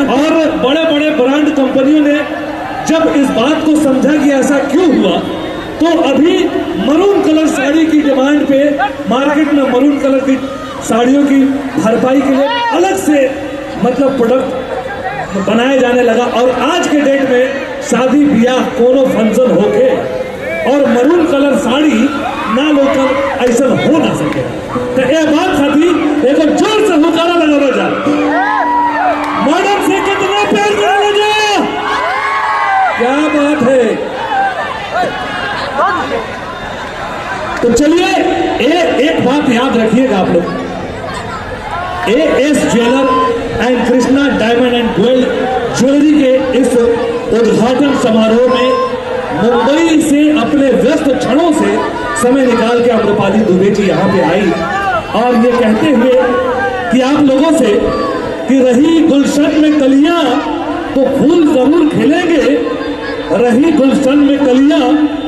और बड़े बड़े ब्रांड कंपनियों ने जब इस बात को समझा कि ऐसा क्यों हुआ, तो अभी मरून कलर साड़ी की डिमांड पे मार्केट में मरून कलर की साड़ियों की भरपाई के लिए अलग से मतलब प्रोडक्ट बनाया जाने लगा। और आज के डेट में शादी ब्याह कोनो फंक्शन होके और मरून कलर साड़ी ना लोकल ऐसा हो ना सके। तो ये बात खाती एक जोर से हुकारा लगा जा मैडम से कितना प्यार करा जा, क्या बात है। तो चलिए एक बात याद रखिएगा आप लोग, as jeweller and Krishna diamond and jewellery के इस उद्घाटन समारोह में मुंबई से अपने व्यस्त क्षणों से समय निकाल के अम्रपाली दुबे जी यहाँ पे आई और ये कहते हुए कि आप लोगों से कि रही गुलशन में कलियां तो फूल जरूर खिलेंगे, रही गुलशन में कलियां